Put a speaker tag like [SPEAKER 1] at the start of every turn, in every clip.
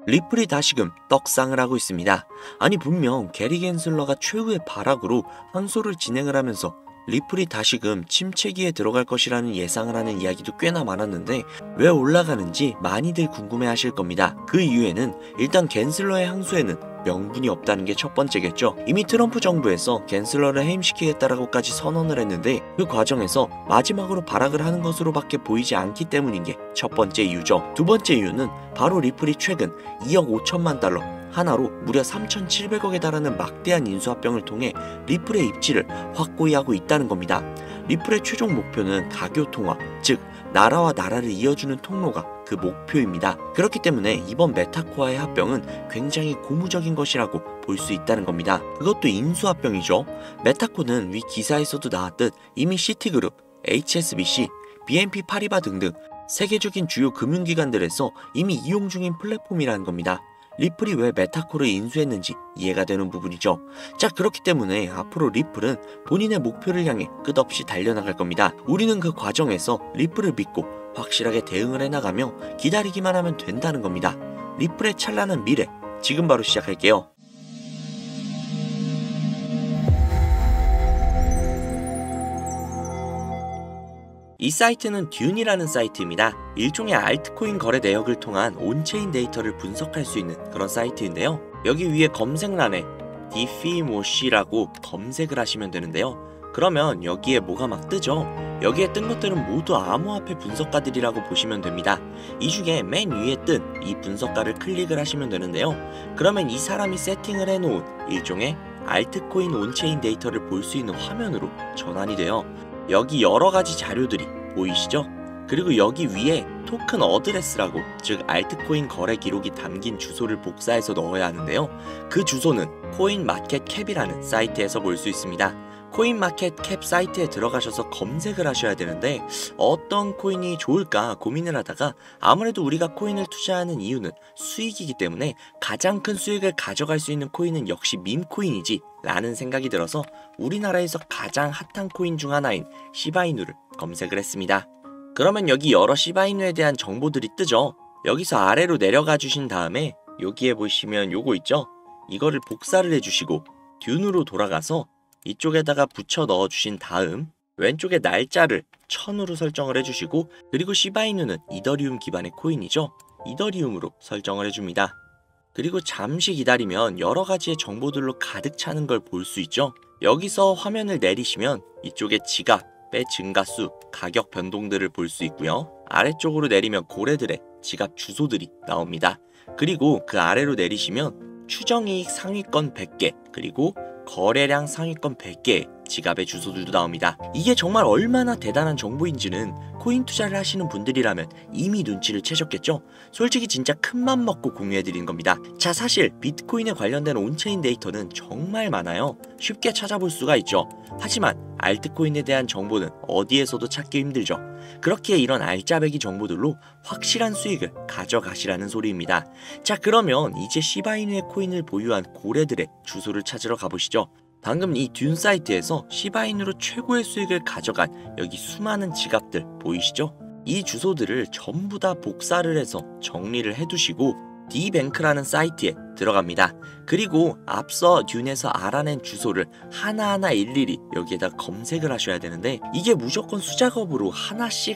[SPEAKER 1] 리플이 다시금 떡상을 하고 있습니다. 아니 분명 게리 겐슬러가 최후의 발악으로 항소를 진행을 하면서 리플이 다시금 침체기에 들어갈 것이라는 예상을 하는 이야기도 꽤나 많았는데 왜 올라가는지 많이들 궁금해하실 겁니다. 그 이유에는 일단 겐슬러의 항소에는 명분이 없다는 게 첫 번째겠죠. 이미 트럼프 정부에서 겐슬러를 해임시키겠다라고까지 선언을 했는데 그 과정에서 마지막으로 발악을 하는 것으로밖에 보이지 않기 때문인 게 첫 번째 이유죠. 두 번째 이유는 바로 리플이 최근 2억 5천만 달러 하나로 무려 3,700억에 달하는 막대한 인수합병을 통해 리플의 입지를 확고히 하고 있다는 겁니다. 리플의 최종 목표는 가교 통화, 즉 나라와 나라를 이어주는 통로가 그 목표입니다. 그렇기 때문에 이번 메타코아의 합병은 굉장히 고무적인 것이라고 볼 수 있다는 겁니다. 그것도 인수합병이죠. 메타코는 위 기사에서도 나왔듯 이미 시티그룹, HSBC, BNP 파리바 등등 세계적인 주요 금융기관들에서 이미 이용 중인 플랫폼이라는 겁니다. 리플이 왜 메타코를 인수했는지 이해가 되는 부분이죠. 자, 그렇기 때문에 앞으로 리플은 본인의 목표를 향해 끝없이 달려나갈 겁니다. 우리는 그 과정에서 리플을 믿고 확실하게 대응을 해나가며 기다리기만 하면 된다는 겁니다. 리플의 찬란한 미래, 지금 바로 시작할게요. 이 사이트는 듄이라는 사이트입니다. 일종의 알트코인 거래 내역을 통한 온체인 데이터를 분석할 수 있는 그런 사이트인데요. 여기 위에 검색란에 디피모시라고 검색을 하시면 되는데요. 그러면 여기에 뭐가 막 뜨죠? 여기에 뜬 것들은 모두 암호화폐 분석가들이라고 보시면 됩니다. 이 중에 맨 위에 뜬 이 분석가를 클릭을 하시면 되는데요. 그러면 이 사람이 세팅을 해놓은 일종의 알트코인 온체인 데이터를 볼 수 있는 화면으로 전환이 돼요. 여기 여러가지 자료들이 보이시죠? 그리고 여기 위에 토큰 어드레스라고, 즉 알트코인 거래 기록이 담긴 주소를 복사해서 넣어야 하는데요. 그 주소는 코인마켓캡이라는 사이트에서 볼 수 있습니다. 코인마켓캡 사이트에 들어가셔서 검색을 하셔야 되는데 어떤 코인이 좋을까 고민을 하다가 아무래도 우리가 코인을 투자하는 이유는 수익이기 때문에 가장 큰 수익을 가져갈 수 있는 코인은 역시 밈코인이지 라는 생각이 들어서 우리나라에서 가장 핫한 코인 중 하나인 시바이누를 검색을 했습니다. 그러면 여기 여러 시바이누에 대한 정보들이 뜨죠. 여기서 아래로 내려가 주신 다음에 여기에 보시면 요거 있죠? 이거를 복사를 해주시고 듄으로 돌아가서 이쪽에다가 붙여 넣어 주신 다음 왼쪽에 날짜를 1000으로 설정을 해주시고, 그리고 시바이누는 이더리움 기반의 코인이죠. 이더리움으로 설정을 해줍니다. 그리고 잠시 기다리면 여러가지의 정보들로 가득 차는 걸 볼 수 있죠. 여기서 화면을 내리시면 이쪽에 지갑의 증가수, 가격 변동들을 볼 수 있고요. 아래쪽으로 내리면 고래들의 지갑 주소들이 나옵니다. 그리고 그 아래로 내리시면 추정이익 상위권 100개, 그리고 거래량 상위권 100개의 지갑의 주소들도 나옵니다. 이게 정말 얼마나 대단한 정보인지는 코인 투자를 하시는 분들이라면 이미 눈치를 채셨겠죠? 솔직히 진짜 큰맘 먹고 공유해드린 겁니다. 자, 사실 비트코인에 관련된 온체인 데이터는 정말 많아요. 쉽게 찾아볼 수가 있죠. 하지만 알트코인에 대한 정보는 어디에서도 찾기 힘들죠. 그렇기에 이런 알짜배기 정보들로 확실한 수익을 가져가시라는 소리입니다. 자, 그러면 이제 시바이누의 코인을 보유한 고래들의 주소를 찾으러 가보시죠. 방금 이 듄 사이트에서 시바이누로 최고의 수익을 가져간 여기 수많은 지갑들 보이시죠? 이 주소들을 전부 다 복사를 해서 정리를 해두시고 디뱅크라는 사이트에 들어갑니다. 그리고 앞서 듄에서 알아낸 주소를 하나하나 일일이 여기에다 검색을 하셔야 되는데 이게 무조건 수작업으로 하나씩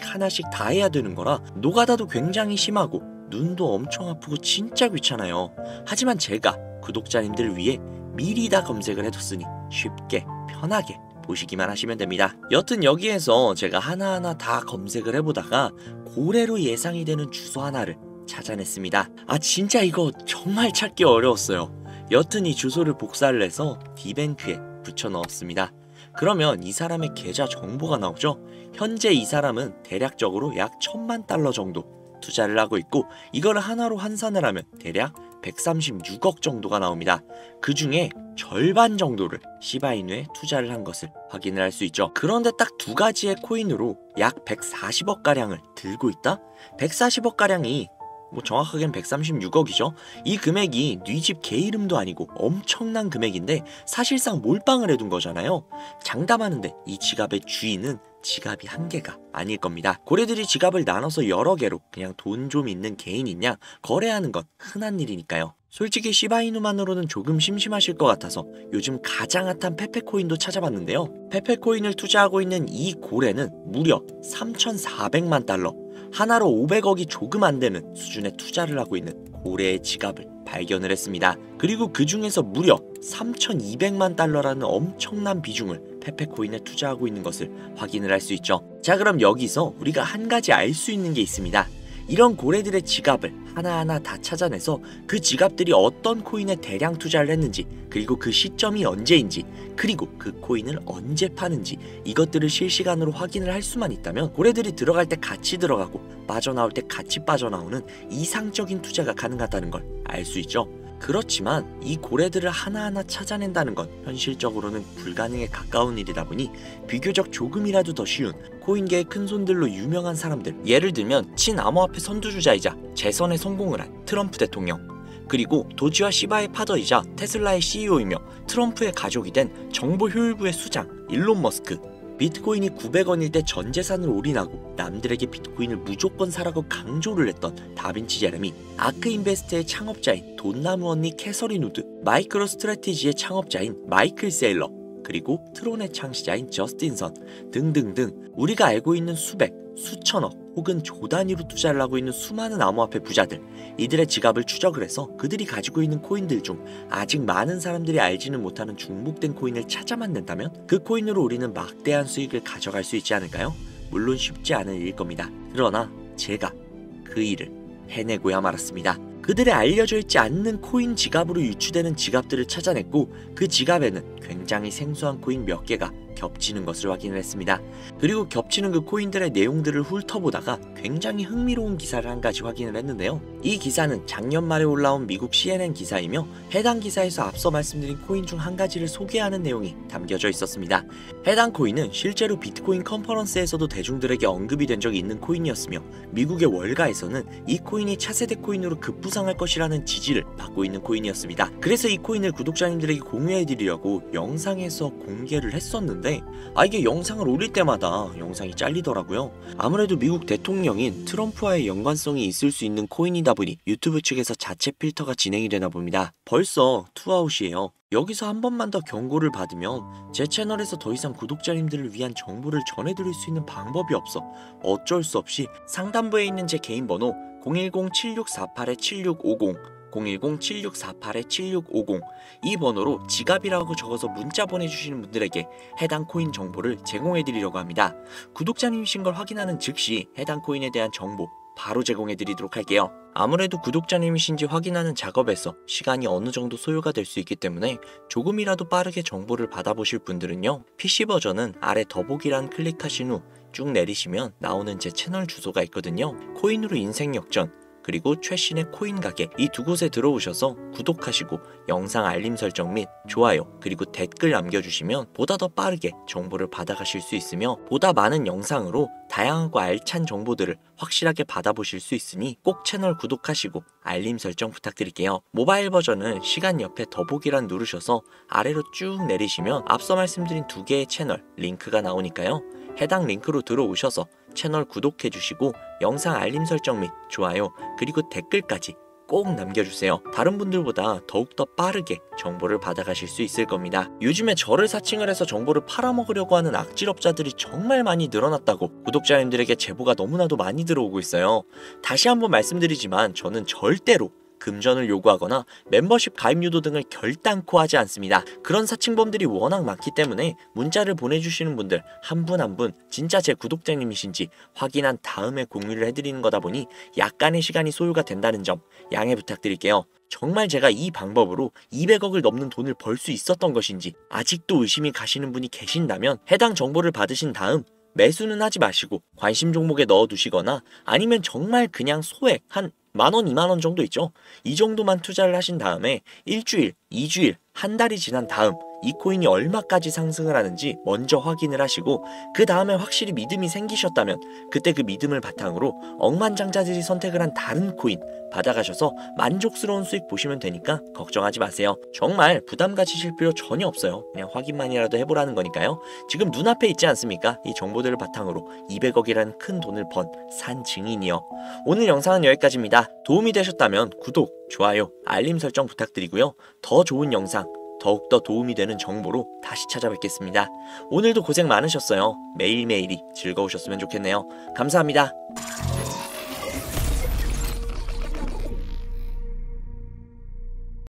[SPEAKER 1] 다 해야 되는 거라 노가다도 굉장히 심하고 눈도 엄청 아프고 진짜 귀찮아요. 하지만 제가 구독자님들 위해 미리 다 검색을 해뒀으니 쉽게 편하게 보시기만 하시면 됩니다. 여튼 여기에서 제가 하나하나 다 검색을 해보다가 고래로 예상이 되는 주소 하나를 찾아냈습니다. 아, 진짜 이거 정말 찾기 어려웠어요. 여튼 이 주소를 복사를 해서 디뱅크에 붙여 넣었습니다. 그러면 이 사람의 계좌 정보가 나오죠. 현재 이 사람은 대략적으로 약 1000만 달러 정도 투자를 하고 있고 이거를 하나로 환산을 하면 대략 136억 정도가 나옵니다. 그 중에 절반 정도를 시바이누에 투자를 한 것을 확인을 할 수 있죠. 그런데 딱 두 가지의 코인으로 약 140억 가량을 들고 있다? 140억 가량이 뭐 정확하게는 136억이죠. 이 금액이 네 집 개 이름도 아니고 엄청난 금액인데 사실상 몰빵을 해둔 거잖아요. 장담하는데 이 지갑의 주인은 지갑이 한 개가 아닐 겁니다. 고래들이 지갑을 나눠서 여러 개로 그냥 돈 좀 있는 개인이냐 거래하는 건 흔한 일이니까요. 솔직히 시바이누만으로는 조금 심심하실 것 같아서 요즘 가장 핫한 페페코인도 찾아봤는데요. 페페코인을 투자하고 있는 이 고래는 무려 3,400만 달러, 하나로 500억이 조금 안 되는 수준의 투자를 하고 있는 고래의 지갑을 발견을 했습니다. 그리고 그 중에서 무려 3,200만 달러라는 엄청난 비중을 페페코인에 투자하고 있는 것을 확인을 할 수 있죠. 자, 그럼 여기서 우리가 한 가지 알 수 있는 게 있습니다. 이런 고래들의 지갑을 하나하나 다 찾아내서 그 지갑들이 어떤 코인에 대량 투자를 했는지, 그리고 그 시점이 언제인지, 그리고 그 코인을 언제 파는지, 이것들을 실시간으로 확인을 할 수만 있다면 고래들이 들어갈 때 같이 들어가고 빠져나올 때 같이 빠져나오는 이상적인 투자가 가능하다는 걸 알 수 있죠. 그렇지만 이 고래들을 하나하나 찾아낸다는 건 현실적으로는 불가능에 가까운 일이다 보니 비교적 조금이라도 더 쉬운 코인계의 큰손들로 유명한 사람들, 예를 들면 친암호화폐 선두주자이자 재선에 성공을 한 트럼프 대통령, 그리고 도지와 시바의 파더이자 테슬라의 CEO이며 트럼프의 가족이 된 정보효율부의 수장 일론 머스크, 비트코인이 900원일 때 전 재산을 올인하고 남들에게 비트코인을 무조건 사라고 강조를 했던 다빈치 제레미, 아크 인베스트의 창업자인 돈나무 언니 캐서린 우드, 마이크로 스트래티지의 창업자인 마이클 세일러, 그리고 트론의 창시자인 저스틴 선 등등등 우리가 알고 있는 수백, 수천억 혹은 조 단위로 투자를 하고 있는 수많은 암호화폐 부자들, 이들의 지갑을 추적을 해서 그들이 가지고 있는 코인들 중 아직 많은 사람들이 알지는 못하는 중복된 코인을 찾아만 낸다면 그 코인으로 우리는 막대한 수익을 가져갈 수 있지 않을까요? 물론 쉽지 않은 일일 겁니다. 그러나 제가 그 일을 해내고야 말았습니다. 그들의 알려져 있지 않는 코인 지갑으로 유추되는 지갑들을 찾아냈고 그 지갑에는 굉장히 생소한 코인 몇 개가 겹치는 것을 확인을 했습니다. 그리고 겹치는 그 코인들의 내용들을 훑어보다가 굉장히 흥미로운 기사를 한 가지 확인을 했는데요. 이 기사는 작년 말에 올라온 미국 CNN 기사이며 해당 기사에서 앞서 말씀드린 코인 중 한 가지를 소개하는 내용이 담겨져 있었습니다. 해당 코인은 실제로 비트코인 컨퍼런스에서도 대중들에게 언급이 된 적이 있는 코인이었으며 미국의 월가에서는 이 코인이 차세대 코인으로 급부상할 것이라는 지지를 받고 있는 코인이었습니다. 그래서 이 코인을 구독자님들에게 공유해드리려고 영상에서 공개를 했었는데 이게 영상을 올릴 때마다 영상이 잘리더라고요. 아무래도 미국 대통령인 트럼프와의 연관성이 있을 수 있는 코인이다 보니 유튜브 측에서 자체 필터가 진행이 되나 봅니다. 벌써 투아웃이에요. 여기서 한 번만 더 경고를 받으면 제 채널에서 더 이상 구독자님들을 위한 정보를 전해드릴 수 있는 방법이 없어 어쩔 수 없이 상단부에 있는 제 개인 번호 010-7648-7650 010-7648-7650 이 번호로 지갑이라고 적어서 문자 보내주시는 분들에게 해당 코인 정보를 제공해드리려고 합니다. 구독자님이신 걸 확인하는 즉시 해당 코인에 대한 정보 바로 제공해드리도록 할게요. 아무래도 구독자님이신지 확인하는 작업에서 시간이 어느 정도 소요가 될 수 있기 때문에 조금이라도 빠르게 정보를 받아보실 분들은요, PC 버전은 아래 더보기란 클릭하신 후 쭉 내리시면 나오는 제 채널 주소가 있거든요. 코인으로 인생 역전, 그리고 최신의 코인 가게, 이 두 곳에 들어오셔서 구독하시고 영상 알림 설정 및 좋아요 그리고 댓글 남겨주시면 보다 더 빠르게 정보를 받아가실 수 있으며 보다 많은 영상으로 다양하고 알찬 정보들을 확실하게 받아보실 수 있으니 꼭 채널 구독하시고 알림 설정 부탁드릴게요. 모바일 버전은 시간 옆에 더보기란 누르셔서 아래로 쭉 내리시면 앞서 말씀드린 두 개의 채널 링크가 나오니까요. 해당 링크로 들어오셔서 채널 구독해주시고 영상 알림 설정 및 좋아요 그리고 댓글까지 꼭 남겨주세요. 다른 분들보다 더욱더 빠르게 정보를 받아가실 수 있을 겁니다. 요즘에 저를 사칭을 해서 정보를 팔아먹으려고 하는 악질업자들이 정말 많이 늘어났다고 구독자님들에게 제보가 너무나도 많이 들어오고 있어요. 다시 한번 말씀드리지만 저는 절대로 금전을 요구하거나 멤버십 가입 유도 등을 결단코 하지 않습니다. 그런 사칭범들이 워낙 많기 때문에 문자를 보내주시는 분들 한 분 한 분 진짜 제 구독자님이신지 확인한 다음에 공유를 해드리는 거다 보니 약간의 시간이 소요가 된다는 점 양해 부탁드릴게요. 정말 제가 이 방법으로 200억을 넘는 돈을 벌 수 있었던 것인지 아직도 의심이 가시는 분이 계신다면 해당 정보를 받으신 다음 매수는 하지 마시고 관심 종목에 넣어두시거나 아니면 정말 그냥 소액 한 10,000원, 20,000원 정도 있죠. 이 정도만 투자를 하신 다음에 일주일, 2주일, 한 달이 지난 다음 이 코인이 얼마까지 상승을 하는지 먼저 확인을 하시고 그 다음에 확실히 믿음이 생기셨다면 그때 그 믿음을 바탕으로 억만장자들이 선택을 한 다른 코인 받아가셔서 만족스러운 수익 보시면 되니까 걱정하지 마세요. 정말 부담 가지실 필요 전혀 없어요. 그냥 확인만이라도 해보라는 거니까요. 지금 눈앞에 있지 않습니까? 이 정보들을 바탕으로 200억이라는 큰 돈을 번 산 증인이요. 오늘 영상은 여기까지입니다. 도움이 되셨다면 구독, 좋아요, 알림 설정 부탁드리고요. 더 좋은 영상, 더욱더 도움이 되는 정보로 다시 찾아뵙겠습니다. 오늘도 고생 많으셨어요. 매일매일이 즐거우셨으면 좋겠네요. 감사합니다.